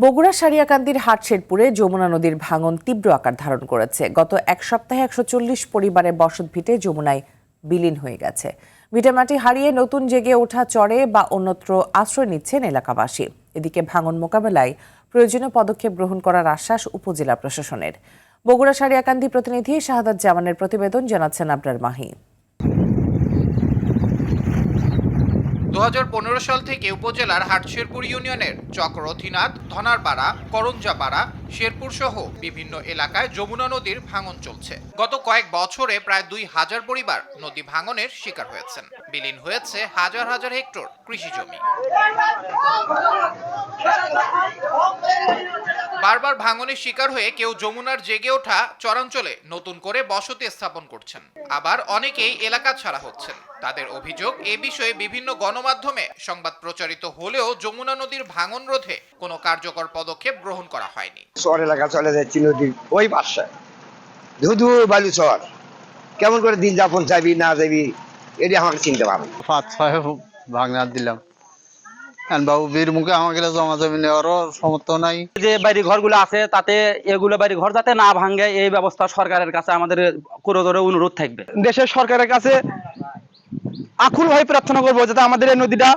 বগুড়া সারিয়াকান্দির হাটশেরপুরে যমুনা নদীর ভাঙন তীব্র আকার ধারণ করেছে। গত এক সপ্তাহে ১৪০ পরিবারের বসতভিটে যমুনায় বিলীন হয়ে গেছে। ভিটেমাটি হারিয়ে নতুন জেগে ওঠা চরে বা অন্যত্র আশ্রয় নিচ্ছেন এলাকাবাসী। এদিকে ভাঙন মোকাবেলায় প্রয়োজনীয় পদক্ষেপ গ্রহণ করার আশ্বাস উপজেলা প্রশাসনের। বগুড়া সারিয়াকান্দি প্রতিনিধি শাহাদাত জামানের প্রতিবেদন জানাচ্ছেন আবরার মাহি। ২০১৫ সাল থেকে উপজেলার হাটশেরপুর ইউনিয়নের চক্রথীনাথ, ধনারপাড়া, করঞ্জাপাড়া, শেরপুর সহ বিভিন্ন এলাকায় যমুনা নদীর ভাঙন চলছে। গত কয়েক বছরে প্রায় ২,০০০ পরিবার নদী ভাঙনের শিকার হয়েছেন। বিলীন হয়েছে হাজার হাজার হেক্টর কৃষি জমি। বারবার ভাঙনের শিকার হয়ে কেউ যমুনার জেগে ওঠা চরাঞ্চলে নতুন করে বসতি স্থাপন করছেন, আবার অনেকেই এলাকা ছাড়া হচ্ছেন। তাদের অভিযোগ, এ বিষয়ে বিভিন্ন গণমাধ্যমে সংবাদ প্রচারিত হলেও যমুনা নদীর ভাঙন রোধে কোনো কার্যকর পদক্ষেপ গ্রহণ করা হয়নি। শহর এলাকা চলে যাচ্ছি নদীর ওই পাশে, ধুধু বালু শহর, কেমন করে দিন যাপন যাবি না যাবি এটি আমাকে চিনতে পারবে। ৫-৬ ভাঙা দিলাম, বাবু বীর মুখে আমাকে জমা জমি নেওয়ারও সমর্থ নাই। যে বাড়ি ঘরগুলো আছে তাতে এগুলো বাড়ি ঘর যাতে না ভাঙে এই ব্যবস্থা সরকারের কাছে আমাদের করে অনুরোধ থাকবে। দেশের সরকারের কাছে আকুল ভাবে প্রার্থনা করবো যাতে আমাদের এই নদীটা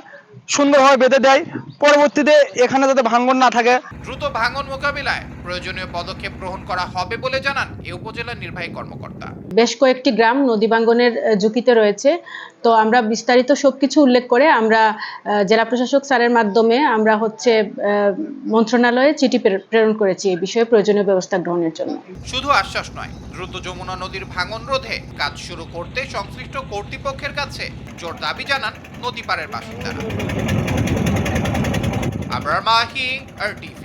সুন্দরভাবে বেঁধে দেয়, পরবর্তীতে এখানে যাতে ভাঙন না থাকে। দ্রুত ভাঙন মোকাবিলায় প্রয়োজনীয় পদক্ষেপ গ্রহণ করা হবে বলে জানান এই উপজেলার নির্বাহী কর্মকর্তা। বেশ কয়েকটি গ্রাম নদী ভাঙনের ঝুঁকিতে রয়েছে। তো আমরা বিস্তারিত সবকিছু উল্লেখ করে আমরা জেলা প্রশাসক স্যারের মাধ্যমে আমরা মন্ত্রণালয়ে চিঠি প্রেরণ করেছি এই বিষয়ে প্রয়োজনীয় ব্যবস্থা গ্রহণের জন্য। শুধু আশ্বাস নয়, দ্রুত যমুনা নদীর ভাঙন রোধে কাজ শুরু করতে সংশ্লিষ্ট কর্তৃপক্ষের কাছে জোর দাবি জানান নদী পাড়ের বাসিন্দারা। আবরার মাহি, RTV।